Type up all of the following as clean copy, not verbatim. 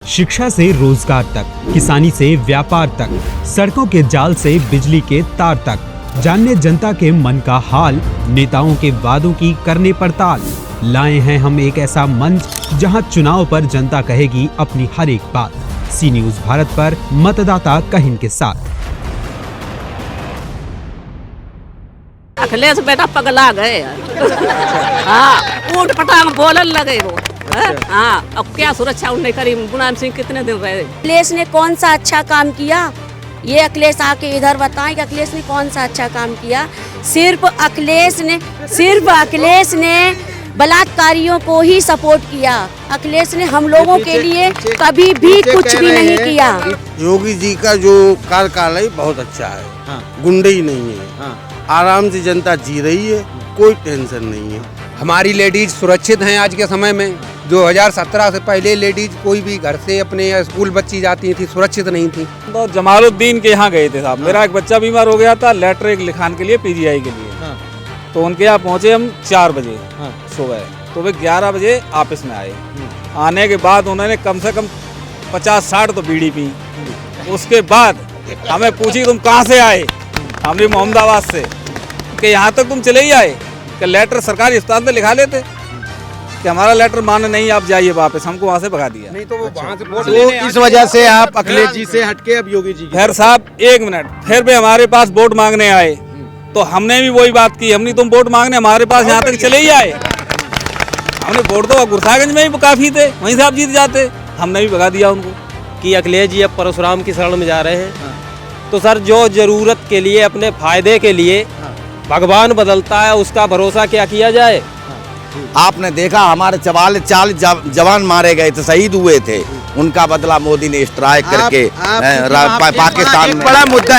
शिक्षा से रोजगार तक, किसानी से व्यापार तक, सड़कों के जाल से बिजली के तार तक, जानने जनता के मन का हाल, नेताओं के वादों की करने पड़ताल। लाए हैं हम एक ऐसा मंच जहां चुनाव पर जनता कहेगी अपनी हर एक बात। सी न्यूज़ भारत पर मतदाता कहिन के साथ। अखिलेश बेटा पगला गए। हाँ, ऊट पटांग बोलन लगे वो। हाँ, अब क्या सुरक्षा उन्हें करी। मुलायम सिंह कितने दिन रहे। अखिलेश ने कौन सा अच्छा काम किया, ये अखिलेश आके इधर बताएं कि अखिलेश ने कौन सा अच्छा काम किया। सिर्फ अखिलेश ने बलात्कारियों को ही सपोर्ट किया। अखिलेश ने हम लोगों के लिए कभी भी कुछ भी नहीं किया। योगी जी का जो कार्यकाल है बहुत अच्छा है। हाँ। गुंडे ही नहीं है। हाँ। आराम से जनता जी रही है, कोई टेंशन नहीं है। हमारी लेडीज सुरक्षित हैं आज के समय में। 2017 से पहले लेडीज कोई भी घर से अपने स्कूल बच्ची जाती थी, सुरक्षित नहीं थी। तो जमालुद्दीन के यहाँ गए थे साहब। मेरा एक बच्चा बीमार हो गया था लेटर एक लिखान के लिए, पीजीआई के लिए। हाँ। तो उनके यहाँ पहुँचे हम 4 बजे हाँ। सुबह। तो वे 11 बजे ऑफिस में आए। आने के बाद उन्होंने कम से कम 50-60 तो बीड़ी पी। उसके बाद हमें पूछी तुम कहाँ से आए। हमने मोहम्मदाबाद से। कि यहाँ तक तुम चले ही आए कि लेटर सरकारी अस्पताल में लिखा लेते कि हमारा लेटर माने नहीं, आप जाइए वापस। हमको वहाँ से भगा दिया। नहीं तो वो वहाँ से वोट तो लेने इस वजह से आप अखिलेश जी से हटके अब योगी जी खैर साहब 1 मिनट, फिर भी हमारे पास वोट मांगने आए तो हमने भी वही बात की। हमने तुम वोट मांगने हमारे पास यहाँ तक चले ही आए। हमने वोट तो गुरसागंज में ही काफी थे, वहीं से आप जीत जाते। हमने भी भगा दिया उनको। कि अखिलेश जी अब परशुराम की शरण में जा रहे हैं। तो सर जो जरूरत के लिए, अपने फायदे के लिए भगवान बदलता है, उसका भरोसा क्या किया जाए। आपने देखा हमारे 44 जवान मारे गए थे, शहीद हुए थे। उनका बदला मोदी ने स्ट्राइक करके पाकिस्तान में।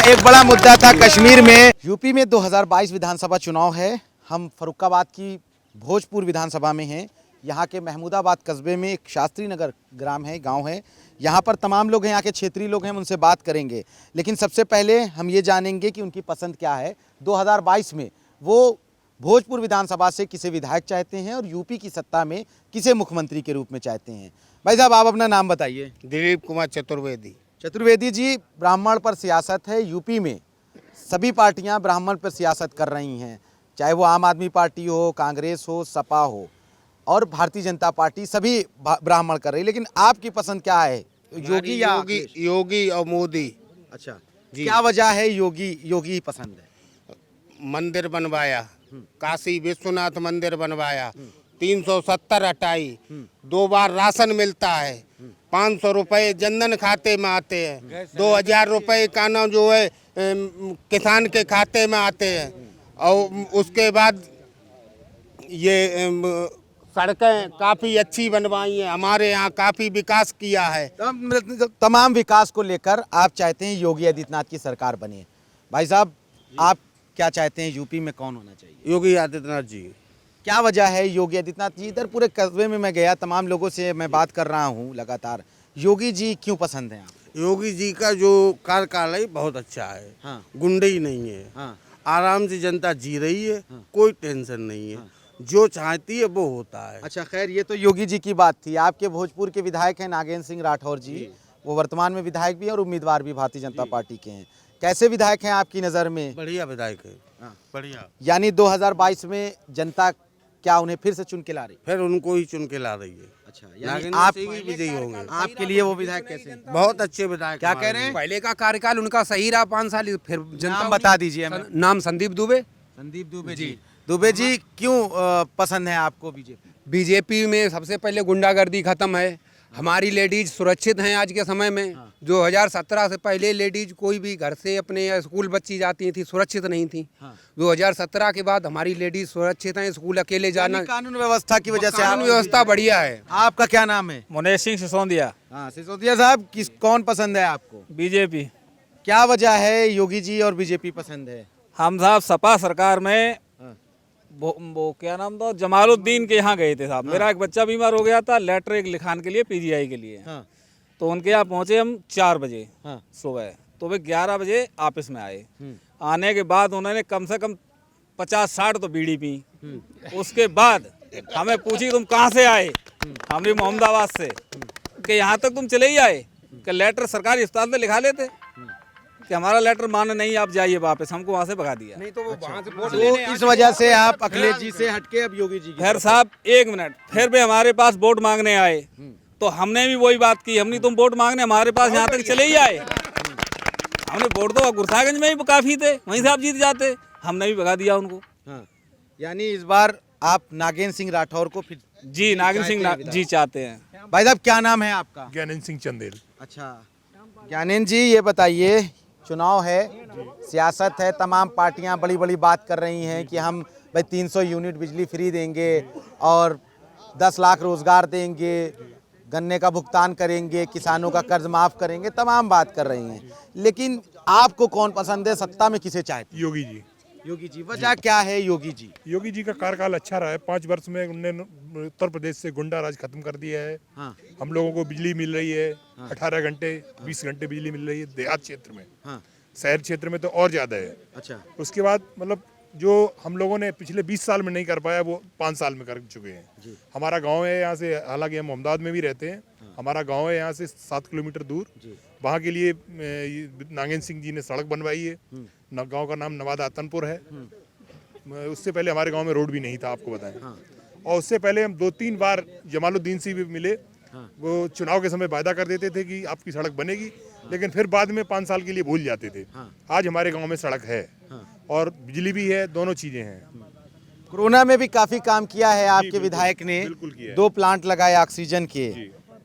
एक बड़ा मुद्दा था कश्मीर में। यूपी में 2022 विधानसभा चुनाव है। हम फर्रुखाबाद की भोजपुर विधानसभा में हैं। यहाँ के महमूदाबाद कस्बे में एक शास्त्री नगर ग्राम है, गांव है। यहाँ पर तमाम लोग हैं, यहाँ के क्षेत्रीय लोग हैं, हम उनसे बात करेंगे। लेकिन सबसे पहले हम ये जानेंगे कि उनकी पसंद क्या है। 2022 में वो भोजपुर विधानसभा से किसे विधायक चाहते हैं और यूपी की सत्ता में किसे मुख्यमंत्री के रूप में चाहते हैं। भाई साहब आप अपना नाम बताइए। दिलीप कुमार चतुर्वेदी। चतुर्वेदी जी, ब्राह्मण पर सियासत है यूपी में। सभी पार्टियां ब्राह्मण पर सियासत कर रही हैं, चाहे वो आम आदमी पार्टी हो, कांग्रेस हो, सपा हो और भारतीय जनता पार्टी, सभी ब्राह्मण कर रही है। लेकिन आपकी पसंद क्या है, योगी या योगी और मोदी। अच्छा, क्या वजह है योगी ही पसंद है? मंदिर बनवाया, काशी विश्वनाथ मंदिर बनवाया, 370 हटाई, 2 बार राशन मिलता है, 500 रुपए जनधन खाते में आते हैं, 2000 रुपए का ना जो है किसान के खाते में आते हैं। और उसके बाद ये सड़कें काफ़ी अच्छी बनवाई हैं। हमारे यहाँ काफ़ी विकास किया है। तमाम विकास को लेकर आप चाहते हैं योगी आदित्यनाथ की सरकार बने। भाई साहब आप क्या चाहते हैं, यूपी में कौन होना चाहिए? योगी आदित्यनाथ जी। क्या वजह है योगी आदित्यनाथ जी? इधर पूरे कस्बे में मैं गया, तमाम लोगों से मैं बात कर रहा हूँ लगातार। योगी जी क्यों पसंद हैं आप? योगी जी का जो कार्यकाल है बहुत अच्छा है। हाँ। गुंडे ही नहीं है। हाँ। आराम से जनता जी रही है। कोई टेंशन नहीं है। जो चाहती है वो होता है। अच्छा, खैर ये तो योगी जी की बात थी। आपके भोजपुर के विधायक हैं नागेंद्र सिंह राठौर जी। वो वर्तमान में विधायक भी हैं और उम्मीदवार भी भारतीय जनता पार्टी के हैं। कैसे विधायक हैं आपकी नज़र में? बढ़िया विधायक है। बढ़िया। यानी 2022 में जनता क्या उन्हें फिर से चुन के ला रही? फिर उनको ही चुन के ला रही है। अच्छा, आप विजयी होंगे। आपके लिए वो विधायक कैसे हैं? बहुत अच्छे विधायक। क्या कह रहे हैं? पहले का कार्यकाल उनका सही रहा 5 साल, फिर जनता नाम बता दीजिए हमें। नाम संदीप दुबे। संदीप दुबे जी। दुबे जी क्यों पसंद है आपको बीजेपी? बीजेपी में सबसे पहले गुंडागर्दी खत्म है। हमारी लेडीज सुरक्षित हैं आज के समय में। 2017 से पहले लेडीज कोई भी घर से अपने स्कूल बच्ची जाती थी, सुरक्षित नहीं थी। 2017 के बाद हमारी लेडीज सुरक्षित हैं, स्कूल अकेले जाना। कानून व्यवस्था की वजह से कानून व्यवस्था बढ़िया है। आपका क्या नाम है? मुनेश सिंह सिसोदिया। हाँ, सिसोदिया साहब, कौन पसंद है आपको? बीजेपी। क्या वजह है योगी जी और बीजेपी पसंद है? हम साहब सपा सरकार में वो क्या नाम था, जमालुद्दीन के यहाँ गए थे साहब। मेरा एक बच्चा बीमार हो गया था लेटर एक लिखान के लिए, पीजीआई के लिए। तो उनके यहाँ पहुँचे हम 4 बजे सुबह। तो वे 11 बजे ऑफिस में आए। आने के बाद उन्होंने कम से कम 50-60 तो बीड़ी पी। उसके बाद हमें पूछी तुम कहाँ से आए। हमने मोहम्मदाबाद से। कि यहाँ तक तुम चले ही आए, कि लेटर सरकारी अस्पताल में लिखा लेते कि हमारा लेटर माने नहीं, आप जाइए वापस, हमको वहाँ से भगा दिया। नहीं तो वो वहाँ से वोट तो इस वजह से आप अखिलेश जी से हटके अब योगी जी की फिर साहब 1 मिनट, फिर भी हमारे पास वोट मांगने आए तो हमने भी वही बात की, हमने तुम वोट मांगने हमारे पास यहाँ तक चले ही आए, हमने वोट तो गुरसागंज में ही काफी थे, वहीं से आप जीत जाते, हमने भी भगा दिया उनको। हाँ। यानी इस बार आप नागेंद्र सिंह राठौर को फिर जी नागेंद्र सिंह जी चाहते हैं। भाई साहब क्या नाम है आपका? ज्ञानेंद्र सिंह चंदेल। अच्छा ज्ञानेंद्र जी, ये बताइए, चुनाव है, सियासत है, तमाम पार्टियां बड़ी बड़ी बात कर रही हैं कि हम भाई 300 यूनिट बिजली फ्री देंगे और 10 लाख रोजगार देंगे, गन्ने का भुगतान करेंगे, किसानों का कर्ज माफ करेंगे, तमाम बात कर रही हैं, लेकिन आपको कौन पसंद है, सत्ता में किसे चाहते? योगी जी। योगी जी, वजह क्या है योगी जी? योगी जी का कार्यकाल अच्छा रहा है, 5 वर्ष में उन्होंने उत्तर प्रदेश से गुंडा राज खत्म कर दिया है। हाँ। हम लोगों को बिजली मिल रही है, 18 घंटे 20 घंटे बिजली मिल रही है देहात क्षेत्र में। हाँ। शहर क्षेत्र में तो और ज्यादा है। अच्छा। उसके बाद मतलब जो हम लोगों ने पिछले 20 साल में नहीं कर पाया वो 5 साल में कर चुके हैं। हमारा गाँव है यहाँ से, हालांकि हम अहमदाबाद में भी रहते हैं, हमारा गाँव है यहाँ से 7 किलोमीटर दूर, वहाँ के लिए नागेंद्र सिंह जी ने सड़क बनवाई है। गांव का नाम नवादा आतनपुर है। उससे पहले हमारे गांव में रोड भी नहीं था, आपको बताएं। और उससे पहले हम 2-3 बार जमालुद्दीन से भी मिले। वो चुनाव के समय वायदा कर देते थे कि आपकी सड़क बनेगी, लेकिन फिर बाद में 5 साल के लिए भूल जाते थे। आज हमारे गांव में सड़क है और बिजली भी है, दोनों चीजें हैं। कोरोना में भी काफी काम किया है आपके विधायक ने, 2 प्लांट लगाए ऑक्सीजन के,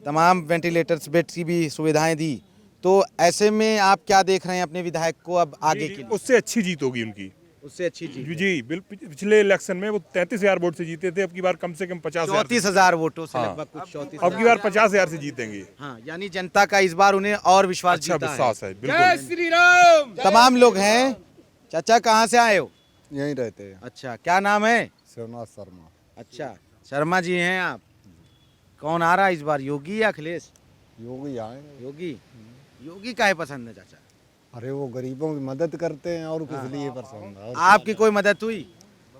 तमाम वेंटिलेटर्स, बेड की भी सुविधाएं दी। तो ऐसे में आप क्या देख रहे हैं अपने विधायक को अब आगे के लिए? उससे अच्छी जीत होगी उनकी, उससे अच्छी जीत। जी, पिछले इलेक्शन में वो 33,000 वोट से जीते थे, अब की बार कम से कम 50,000, 34,000 वोटों से लगभग कुछ 34,000। अब की बार 50,000 से जीतेंगे। हाँ, यानी जनता का इस बार उन्हें और विश्वास अच्छा जीता विश्वास है। जय बिल्कुल। श्री राम। तमाम लोग हैं। चाचा कहाँ से आए हो? यहीं रहते हैं। अच्छा, क्या नाम है? शिवनाथ शर्मा। अच्छा, शर्मा जी हैं आप। कौन आ रहा है इस बार, योगी या अखिलेश? योगी आएंगे। योगी। योगी काहे पसंद है चाचा? अरे वो गरीबों की मदद करते हैं और किस लिए पसंद है। आपकी कोई मदद हुई?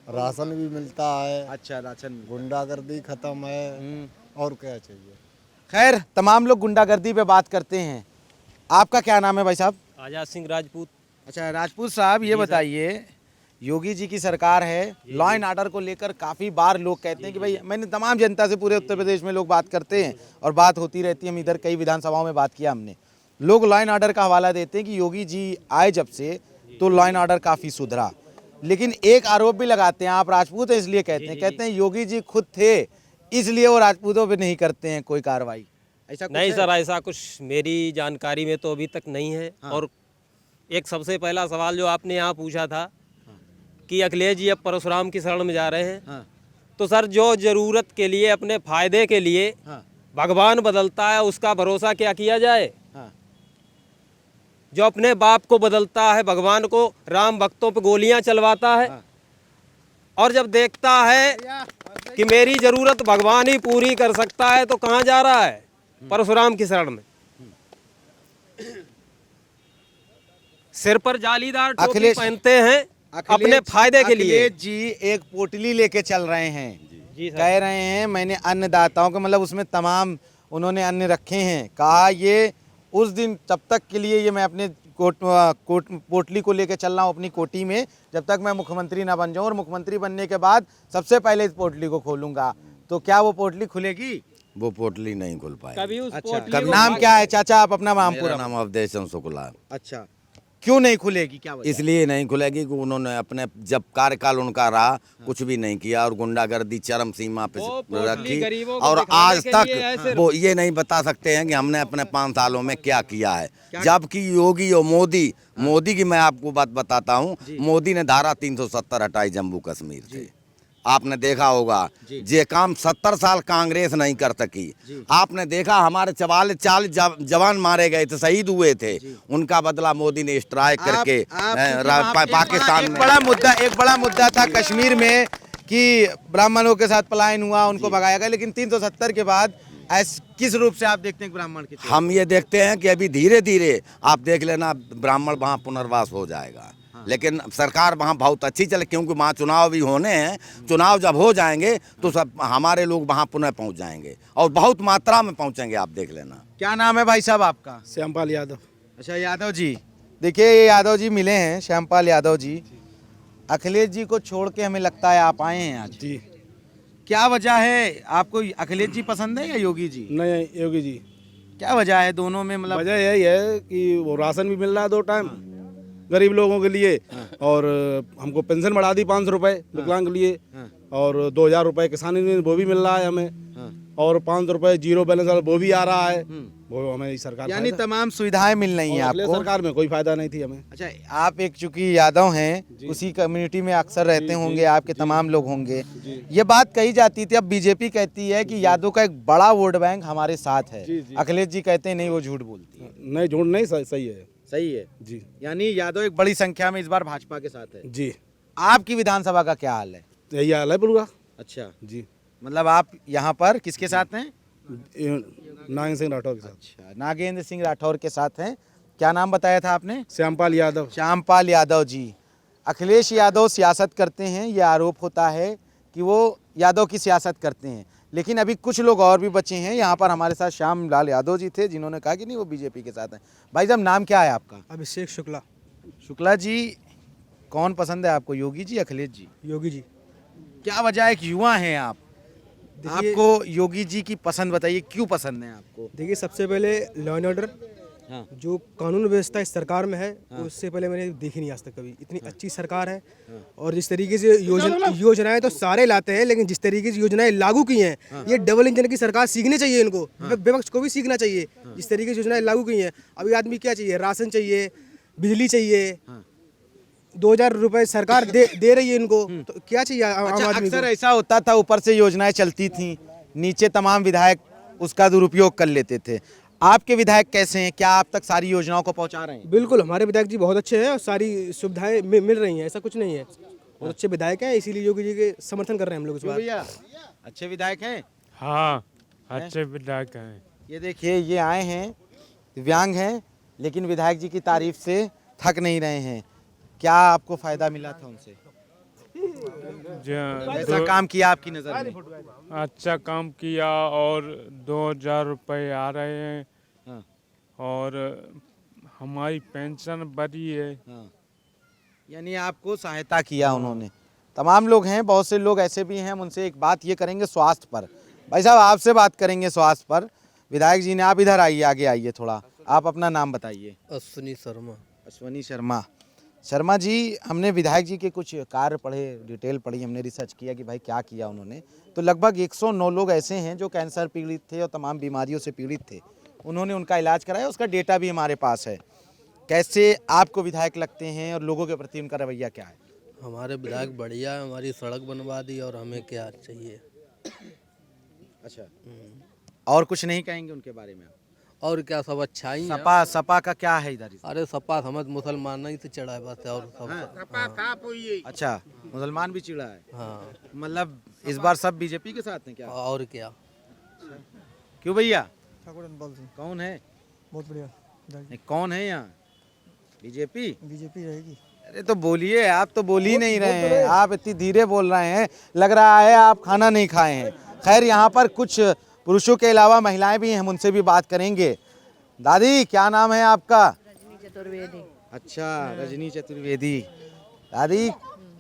राशन भी मिलता है। अच्छा, राशन। गुंडागर्दी खत्म है, और क्या चाहिए। खैर, तमाम लोग गुंडागर्दी पे बात करते हैं। आपका क्या नाम है भाई साहब? आजाद सिंह राजपूत। अच्छा राजपूत साहब, ये बताइए, योगी जी की सरकार है, लॉ एंड ऑर्डर को लेकर काफ़ी बार लोग कहते हैं कि भाई, मैंने तमाम जनता से, पूरे उत्तर प्रदेश में लोग बात करते हैं और बात होती रहती है, हम इधर कई विधानसभाओं में बात किया हमने, लोग लॉ एंड ऑर्डर का हवाला देते हैं कि योगी जी आए जब से तो लॉ एंड ऑर्डर काफ़ी सुधरा, लेकिन एक आरोप भी लगाते हैं, आप राजपूत हैं इसलिए कहते हैं योगी जी खुद थे इसलिए वो राजपूतों पर नहीं करते हैं कोई कार्रवाई, ऐसा नहीं सर, ऐसा कुछ मेरी जानकारी में तो अभी तक नहीं है। और एक सबसे पहला सवाल जो आपने यहाँ पूछा था कि अखिलेश जी अब परशुराम की शरण में जा रहे हैं, तो सर जो जरूरत के लिए, अपने फायदे के लिए भगवान बदलता है, उसका भरोसा क्या किया जाए। जो अपने बाप को बदलता है, भगवान को, राम भक्तों पे गोलियां चलवाता है, और जब देखता है कि मेरी जरूरत भगवान ही पूरी कर सकता है, तो कहाँ जा रहा है? परशुराम की शरण में। सिर पर जालीदार टोपी पहनते हैं अपने फायदे के लिए। अखिलेश जी एक पोटली लेके चल रहे हैं, जी सर। कह रहे हैं मैंने अन्नदाताओं के, मतलब उसमें तमाम उन्होंने अन्न रखे हैं, कहा ये उस दिन तब तक के लिए ये मैं अपने पोटली को लेके चल रहा हूँ अपनी कोटी में, जब तक मैं मुख्यमंत्री ना बन जाऊँ, और मुख्यमंत्री बनने के बाद सबसे पहले इस पोटली को खोलूंगा। तो क्या वो पोटली खुलेगी? वो पोटली नहीं खुल पाएगी। कभी उस अच्छा, पोटली नाम क्या है चाचा, आप अपना नाम मेरा नाम अवधेशन शुक्ला। अच्छा, क्यों नहीं खुलेगी, क्या वजह? इसलिए नहीं खुलेगी कि उन्होंने अपने जब कार्यकाल उनका रहा कुछ भी नहीं किया और गुंडागर्दी चरम सीमा पे रखी, और आज तक वो ये नहीं बता सकते हैं कि हमने अपने 5 सालों में क्या किया है। जबकि योगी और मोदी की मैं आपको बात बताता हूँ, मोदी ने धारा 370 हटाई जम्मू कश्मीर से। आपने देखा होगा जे काम 70 साल कांग्रेस नहीं कर सकी। आपने देखा हमारे 44 जवान मारे गए थे, शहीद हुए थे, उनका बदला मोदी ने स्ट्राइक करके पाकिस्तान में। एक बड़ा मुद्दा था कश्मीर में कि ब्राह्मणों के साथ पलायन हुआ, उनको भगाया गया, लेकिन 370 के बाद किस रूप से आप देखते हैं ब्राह्मण के? हम ये देखते हैं कि अभी धीरे धीरे आप देख लेना ब्राह्मण वहाँ पुनर्वास हो जाएगा। लेकिन सरकार वहाँ बहुत अच्छी चले, क्योंकि वहाँ चुनाव भी होने हैं। चुनाव जब हो जाएंगे तो सब हमारे लोग वहाँ पुनः पहुँच जाएंगे और बहुत मात्रा में पहुँचेंगे, आप देख लेना। क्या नाम है भाई साहब आपका? श्यामपाल यादव। अच्छा, यादव जी। देखिए, ये यादव जी मिले हैं, श्यामपाल यादव जी। अखिलेश जी को छोड़ के हमें लगता है आप आए हैं आज। जी। क्या वजह है? आपको अखिलेश जी पसंद है या योगी जी? नहीं, योगी जी। क्या वजह है दोनों में? मतलब वजह यही है कि वो राशन भी मिल रहा है 2 टाइम गरीब लोगों के लिए, और हमको पेंशन बढ़ा दी 500 रुपए विकलांग के लिए, और 2000 रुपए किसानी में वो भी मिल रहा है हमें, और 500 रुपए जीरो बैलेंस वाला वो भी आ रहा है। वो हमें इस सरकार यानी तमाम सुविधाएं मिल रही हैं आपको। सरकार में कोई फायदा नहीं थी हमें। अच्छा, आप एक चूंकि यादव हैं, उसी कम्युनिटी में अक्सर रहते होंगे, आपके तमाम लोग होंगे। ये बात कही जाती थी, अब बीजेपी कहती है कि यादव का एक बड़ा वोट बैंक हमारे साथ है। अखिलेश जी कहते हैं नहीं, वो झूठ बोलती है। नहीं, झूठ नहीं, सही है। सही है जी। यानी यादव एक बड़ी संख्या में इस बार भाजपा के साथ है। जी। आपकी विधानसभा का क्या हाल है? यही हाल है पूरा। अच्छा जी। मतलब आप यहाँ पर किसके साथ हैं? नागेंद्र सिंह राठौर के साथ। अच्छा, नागेंद्र सिंह राठौर के साथ हैं। क्या नाम बताया था आपने? श्यामपाल यादव। श्यामपाल यादव जी। अखिलेश यादव सियासत करते हैं, ये आरोप होता है कि वो यादव की सियासत करते हैं, लेकिन अभी कुछ लोग और भी बचे हैं। यहाँ पर हमारे साथ श्याम लाल यादव जी थे, जिन्होंने कहा कि नहीं वो बीजेपी के साथ हैं। भाई साहब, नाम क्या है आपका? अभिषेक शुक्ला। शुक्ला जी, कौन पसंद है आपको, योगी जी अखिलेश जी? योगी जी। क्या वजह है? एक युवा हैं आप, आपको योगी जी की पसंद बताइए, क्यों पसंद है आपको? देखिए, सबसे पहले लॉ एंड ऑर्डर, जो कानून व्यवस्था इस सरकार में है, उससे पहले मैंने देखी नहीं आज तक कभी। इतनी अच्छी सरकार है, और जिस तरीके से योजनाएं तो सारे लाते हैं, लेकिन जिस तरीके से योजनाएं लागू की हैं, ये डबल इंजन की सरकार सीखनी चाहिए इनको। विपक्ष को भी सीखना चाहिए। जिस तरीके से योजनाएं लागू की हैं, अभी आदमी क्या चाहिए? राशन चाहिए, बिजली चाहिए, 2000 रुपए सरकार दे रही है इनको, तो क्या चाहिए आम आदमी को? अक्सर ऐसा होता था, ऊपर से योजनाएं चलती थी, नीचे तमाम विधायक उसका दुरुपयोग कर लेते थे। आपके विधायक कैसे हैं? क्या आप तक सारी योजनाओं को पहुंचा रहे हैं? बिल्कुल, हमारे विधायक जी बहुत अच्छे हैं और सारी सुविधाएं मिल रही हैं, ऐसा कुछ नहीं है। बहुत अच्छे विधायक हैं, इसीलिए योगी जी के समर्थन कर रहे हैं हम लोग इस बार। भैया, अच्छे विधायक हैं? हाँ, अच्छे विधायक हैं। ये देखिए, ये आए हैं, दिव्यांग हैं, लेकिन विधायक जी की तारीफ से थक नहीं रहे हैं। क्या आपको फायदा मिला था उनसे? ऐसा काम किया आपकी नजर में? अच्छा काम किया, और 2000 रुपए आ रहे हैं। हाँ। और हमारी पेंशन बढ़ी है। हाँ। यानी आपको सहायता किया उन्होंने। तमाम लोग हैं, बहुत से लोग ऐसे भी हैं। हम उनसे एक बात ये करेंगे स्वास्थ्य पर। भाई साहब, आपसे बात करेंगे स्वास्थ्य पर। विधायक जी ने, आप इधर आइए, आगे आइए थोड़ा, आप अपना नाम बताइए। अश्विनी शर्मा। अश्विनी शर्मा। शर्मा जी, हमने विधायक जी के कुछ कार्य पढ़े, डिटेल पढ़ी, हमने रिसर्च किया कि भाई क्या किया उन्होंने। तो लगभग 109 लोग ऐसे हैं जो कैंसर पीड़ित थे और तमाम बीमारियों से पीड़ित थे। उन्होंने उनका इलाज कराया, उसका डेटा भी हमारे पास है। कैसे आपको विधायक लगते हैं और लोगों के प्रति उनका रवैया क्या है? हमारे विधायक बढ़िया है, हमारी सड़क बनवा दी, और हमें क्या चाहिए? अच्छा, और कुछ नहीं कहेंगे उनके बारे में? और क्या, सब अच्छा ही है। सपा का क्या है इधर? अरे सपा समझ मुसलमान नहीं से चढ़ा है बस, और सब। अच्छा, मुसलमान भी चिढ़ा है। हाँ, मतलब इस बार सब बीजेपी के साथ हैं क्या? और क्या। क्यों भैया? सिंह। कौन है? बहुत बढ़िया। नहीं, कौन है यहाँ? बीजेपी? बीजेपी रहेगी। अरे तो बोलिए, आप तो बोल ही नहीं रहे हैं, आप इतनी धीरे बोल रहे हैं, लग रहा है आप खाना नहीं खाए हैं। खैर, यहाँ पर कुछ पुरुषों के अलावा महिलाएं भी हैं, हम उनसे भी बात करेंगे। दादी, क्या नाम है आपका? रजनी चतुर्वेदी। अच्छा, रजनी चतुर्वेदी। दादी,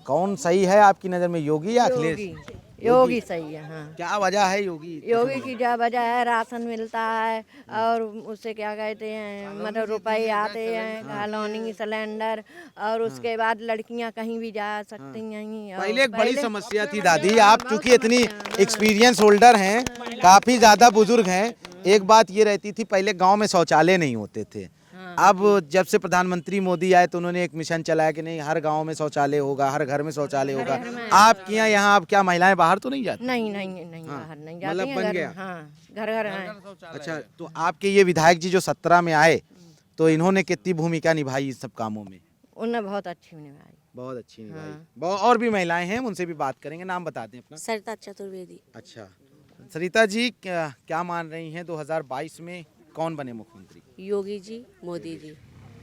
कौन सही है आपकी नज़र में, योगी या अखिलेश? योगी सही है। हाँ। क्या वजह है योगी? योगी की जो वजह है, राशन मिलता है, और उससे क्या कहते हैं, मतलब रुपए आते हैं, कॉलोनी सिलेंडर, और उसके बाद लड़कियां कहीं भी जा सकती हैं। पहले एक बड़ी समस्या थी दादी, आप चूंकि इतनी एक्सपीरियंस होल्डर हैं, काफी ज्यादा बुजुर्ग हैं, एक बात ये रहती थी, पहले गांव में शौचालय नहीं होते थे। अब जब से प्रधानमंत्री मोदी आए तो उन्होंने एक मिशन चलाया कि नहीं, हर गांव में शौचालय होगा, हर घर में शौचालय होगा। आपके यहाँ अब क्या महिलाएं बाहर तो नहीं जाती? नहीं, बाहर नहीं जाती। मतलब बन गया। हाँ, घर घर है। अच्छा, तो आपके ये विधायक जी जो 17 में आए, तो इन्होंने कितनी भूमिका निभाई इस सब कामों में? उन्हें बहुत अच्छी निभाई। बहुत अच्छी निभाई। और भी महिलाएं हैं, उनसे भी बात करेंगे। नाम बता दें अपना। सरिता चतुर्वेदी। अच्छा, सरिता जी, क्या मान रही हैं 2022 में कौन बने मुख्यमंत्री? योगी जी, मोदी जी।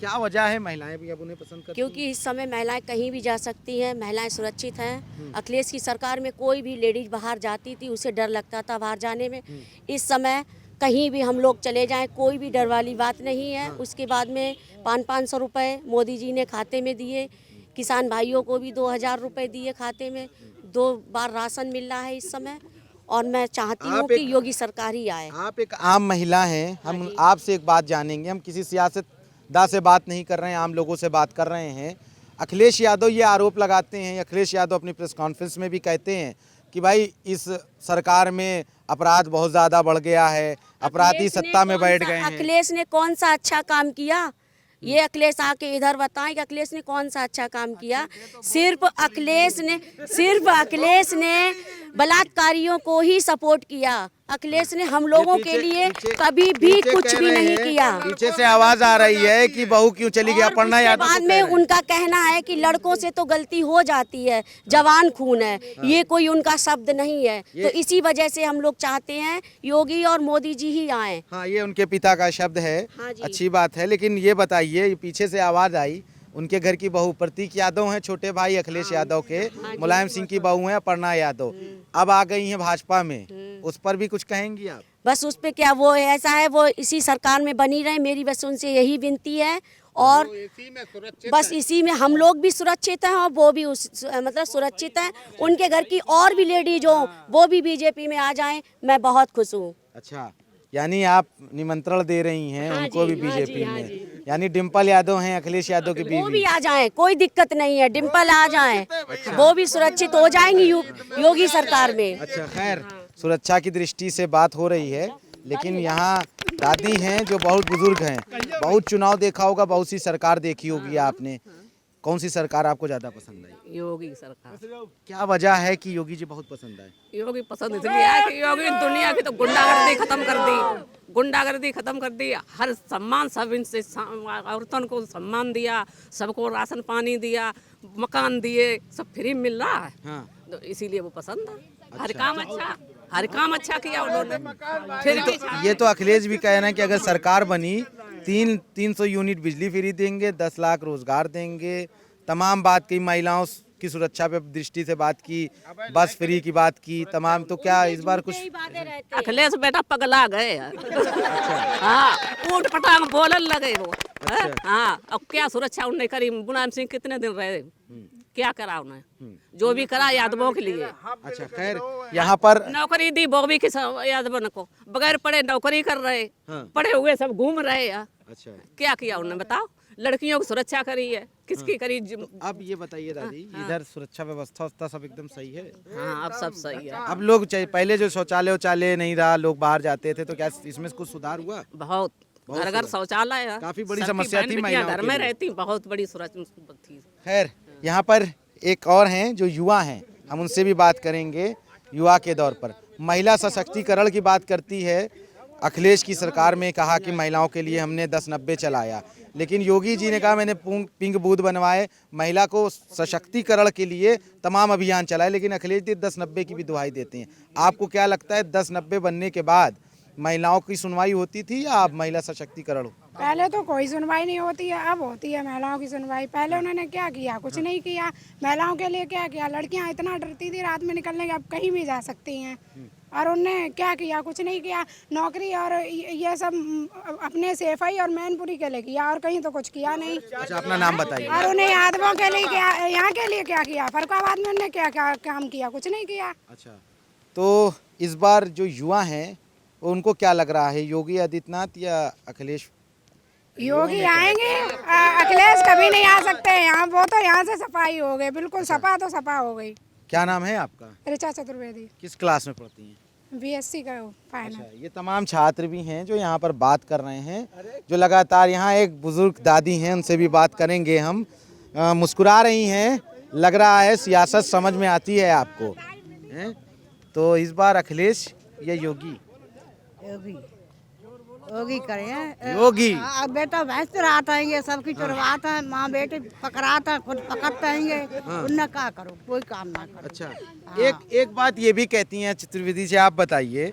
क्या वजह है महिलाएं भी अब उन्हें पसंद करती क्योंकि इस समय महिलाएं कहीं भी जा सकती हैं, महिलाएं सुरक्षित हैं। अखिलेश की सरकार में कोई भी लेडीज बाहर जाती थी उसे डर लगता था बाहर जाने में। इस समय कहीं भी हम लोग चले जाएं कोई भी डर वाली बात नहीं है। उसके बाद में 500 रुपये मोदी जी ने खाते में दिए, किसान भाइयों को भी 2000 रुपये दिए खाते में, 2 बार राशन मिल रहा है इस समय। और मैं चाहती हूँ कि योगी सरकार ही आए। आप एक आम महिला हैं, हम आपसे एक बात जानेंगे। हम किसी सियासतदान से बात नहीं कर रहे हैं, आम लोगों से बात कर रहे हैं। अखिलेश यादव ये आरोप लगाते हैं, अखिलेश यादव अपनी प्रेस कॉन्फ्रेंस में भी कहते हैं कि भाई इस सरकार में अपराध बहुत ज़्यादा बढ़ गया है, अपराधी सत्ता में बैठ गए हैं। अखिलेश ने कौन सा अच्छा काम किया? ये अखिलेश आके इधर बताएं कि अखिलेश ने कौन सा अच्छा काम किया। सिर्फ अखिलेश ने बलात्कारियों को ही सपोर्ट किया। अखिलेश ने हम लोगों के लिए कभी भी कुछ भी नहीं किया। पीछे से आवाज आ रही है कि बहू क्यों चली गई, अपर्णा यादव बाद में उनका कहना है कि लड़कों से तो गलती हो जाती है, जवान खून है। ये कोई उनका शब्द नहीं है। तो इसी वजह से हम लोग चाहते हैं योगी और मोदी जी ही आए। हाँ, ये उनके पिता का शब्द है। अच्छी बात है, लेकिन ये बताइए, पीछे से आवाज आई, उनके घर की बहू प्रतीक यादव हैं, छोटे भाई अखिलेश यादव के, मुलायम सिंह की बहू हैं अपर्णा यादव, अब आ गई हैं भाजपा में। उस पर भी कुछ कहेंगी आप? बस उस पे क्या, वो ऐसा है, वो इसी सरकार में बनी रहे, मेरी बस उनसे यही विनती है। और बस इसी में हम लोग भी सुरक्षित हैं और वो भी मतलब सुरक्षित हैं। उनके घर की और भी लेडीज हो वो भी बीजेपी में आ जाएं, मैं बहुत खुश हूँ। अच्छा, यानी आप निमंत्रण दे रही हैं उनको भी बीजेपी में? यानी डिम्पल यादव हैं अखिलेश यादव की बीवी, वो भी आ जाएं, कोई दिक्कत नहीं है, डिम्पल आ जाएं। वो भी सुरक्षित हो जाएंगी योगी सरकार में। अच्छा, खैर सुरक्षा की दृष्टि से बात हो रही है, लेकिन यहाँ दादी हैं जो बहुत बुजुर्ग हैं, बहुत चुनाव देखा होगा, बहुत सी सरकार देखी होगी आपने। कौन सी सरकार आपको ज्यादा पसंद आई? योगी सरकार। क्या वजह है कि योगी जी बहुत पसंद आए? योगी पसंद इसलिए है कि योगी दुनिया की तो गुंडागर्दी खत्म कर दी, गुंडागर्दी खत्म कर दी। हर सम्मान सब इनसे, औरतों को सम्मान दिया, सबको राशन पानी दिया, मकान दिए, सब फ्री मिल रहा है। हाँ। तो इसीलिए वो पसंद है। हर काम अच्छा किया उन्होंने। फिर ये तो अखिलेश भी कह रहे हैं कि अगर सरकार बनी 300 यूनिट बिजली फ्री देंगे, 10 लाख रोजगार देंगे, तमाम बात की, महिलाओं की सुरक्षा पे दृष्टि से बात की, बस फ्री की बात की, तमाम। तो क्या इस बार कुछ? अखिलेश बेटा पगला गए। हाँ, ऊट पटांग बोलन लगे वो। हाँ, अब क्या सुरक्षा उन्होंने करी? मुलायम सिंह कितने दिन रहे, क्या करा उन्हें? जो भी करा यादवों के लिए। अच्छा, खैर यहाँ पर नौकरी दी बॉबी के यादवों को, बगैर पढ़े नौकरी कर रहे, पढ़े हुए सब घूम रहे। अच्छा, क्या किया उन्होंने बताओ? लड़कियों की सुरक्षा करी है, किसकी करी? अब ये बताइए दादी, इधर सुरक्षा व्यवस्था सब एकदम सही है? हाँ, अब सब सही है। अब लोग पहले जो शौचालय नहीं रहा, लोग बाहर जाते थे, तो क्या इसमें कुछ सुधार हुआ? बहुत घर घर शौचालय है, काफी बड़ी समस्या थी महिलाओं घर में रहती, बहुत बड़ी सुरक्षा थी। खैर यहाँ पर एक और हैं जो युवा हैं, हम उनसे भी बात करेंगे। युवा के दौर पर महिला सशक्तिकरण की बात करती है। अखिलेश की सरकार में कहा कि महिलाओं के लिए हमने 10-90 चलाया, लेकिन योगी जी ने कहा मैंने पिंक बूथ बनवाए, महिला को सशक्तिकरण के लिए तमाम अभियान चलाए, लेकिन अखिलेश जी 10-90 की भी दुहाई देते हैं। आपको क्या लगता है 10-90 बनने के बाद महिलाओं की सुनवाई होती थी या अब महिला सशक्तिकरण? पहले तो कोई सुनवाई नहीं होती है, अब होती है महिलाओं की सुनवाई। पहले उन्होंने क्या किया? कुछ नहीं किया। महिलाओं के लिए क्या किया? लड़कियां इतना डरती थी रात में निकलने के, अब कहीं भी जा सकती हैं। और उनने क्या किया? कुछ नहीं किया। नौकरी और ये सब अपने सेफाई और मैनपुरी के लिए किया, और कहीं तो कुछ किया नहीं। अच्छा, अपना नाम बताइए। और उन्हें यादवों के लिए क्या, यहाँ के लिए क्या किया? फरुखाबाद में उन्होंने क्या क्या काम किया? कुछ नहीं किया। अच्छा, तो इस बार जो युवा हैं उनको क्या लग रहा है, योगी आदित्यनाथ या अखिलेश? योगी आएंगे, अखिलेश कभी नहीं आ सकते यहाँ। वो तो यहाँ से सफाई हो गई, बिल्कुल सफा तो सफा हो गई। क्या नाम है आपका? ऋचा चतुर्वेदी। किस क्लास में पढ़ती हैं? BSc का फाइनल। अच्छा, ये तमाम छात्र भी हैं जो यहाँ पर बात कर रहे हैं, जो लगातार यहाँ एक बुजुर्ग दादी हैं, उनसे भी बात करेंगे हम। मुस्कुरा रही हैं, लग रहा है सियासत समझ में आती है आपको, हैं? तो इस बार अखिलेश या योगी? योगी करें। योगी। अब बेटा भैंस चराते हैं, सबकी चुरवाते हैं, माँ बेटे पकड़ाते हैं, खुद पकड़ते हैं। उनने क्या करो, कोई काम ना करो। अच्छा, एक बात ये भी कहती हैं चतुर्वेदी से, आप बताइए,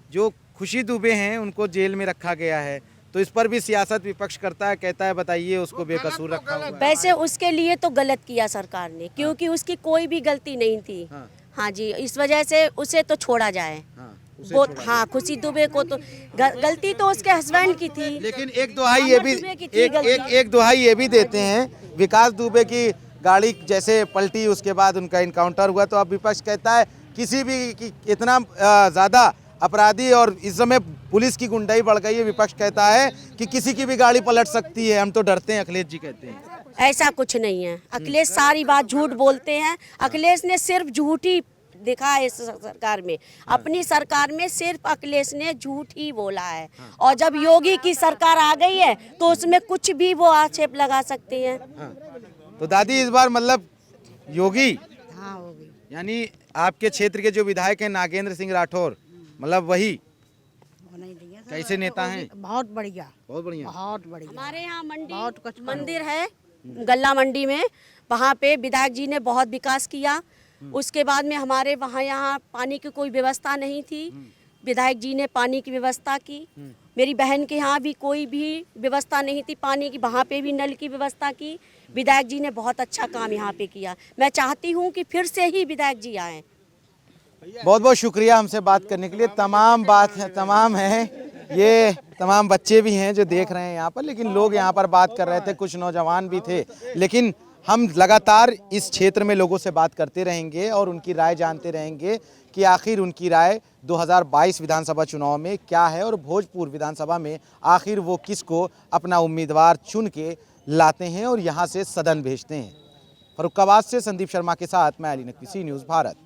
जो खुशी दुबे हैं उनको जेल में रखा गया है, तो तो इस पर भी सियासत विपक्ष करता है, कहता है बताइए उसको बेकसूर रखा हुआ है। वैसे उसके लिए तो गलत किया सरकार ने, क्योंकि उसकी कोई भी गलती नहीं थी। हाँ जी, इस वजह से उसे तो छोड़ा जाए। वो हाँ, खुशी दुबे को तो गलती तो उसके हस्बैंड की थी, लेकिन एक दुहाई ये भी एक दुहाई ये भी देते हैं, विकास दुबे की गाड़ी जैसे पलटी उसके बाद उनका इनकाउंटर हुआ, तो अब विपक्ष कहता है किसी भी इतना ज़्यादा अपराधी और इस समय पुलिस की गुंडाई बढ़ गई है, विपक्ष कहता है कि किसी की भी गाड़ी पलट सकती है, हम तो डरते हैं। अखिलेश जी कहते हैं ऐसा कुछ नहीं है। अखिलेश सारी बात झूठ बोलते हैं। अखिलेश ने सिर्फ झूठ ही देखा है इस सरकार में, अपनी सरकार में सिर्फ अखिलेश ने झूठ ही बोला है। और जब योगी की सरकार आ गई है तो उसमें कुछ भी वो आक्षेप लगा सकती हैं। तो दादी इस बार मतलब योगी, यानी आपके क्षेत्र के जो विधायक हैं नागेंद्र सिंह राठौर, मतलब वही कैसे नेता हैं? बहुत बढ़िया, बहुत बढ़िया, बहुत बढ़िया। हमारे यहाँ मंदिर है गल्ला मंडी में, वहाँ पे विधायक जी ने बहुत विकास किया। उसके बाद में हमारे यहाँ पानी की कोई व्यवस्था नहीं थी, विधायक जी ने पानी की व्यवस्था की। मेरी बहन के यहाँ भी कोई भी व्यवस्था नहीं थी पानी की, वहाँ पे भी नल की व्यवस्था की। विधायक जी ने बहुत अच्छा काम यहाँ पे किया। मैं चाहती हूँ कि फिर से ही विधायक जी आएँ। बहुत बहुत शुक्रिया हमसे बात करने के लिए। तमाम है ये तमाम बच्चे भी हैं जो देख रहे हैं यहाँ पर, लेकिन लोग यहाँ पर बात कर रहे थे, कुछ नौजवान भी थे। लेकिन हम लगातार इस क्षेत्र में लोगों से बात करते रहेंगे और उनकी राय जानते रहेंगे कि आखिर उनकी राय 2022 विधानसभा चुनाव में क्या है और भोजपुर विधानसभा में आखिर वो किसको अपना उम्मीदवार चुन के लाते हैं और यहाँ से सदन भेजते हैं। फर्रुखाबाद से संदीप शर्मा के साथ मैं अली नकवी, सी न्यूज़ भारत।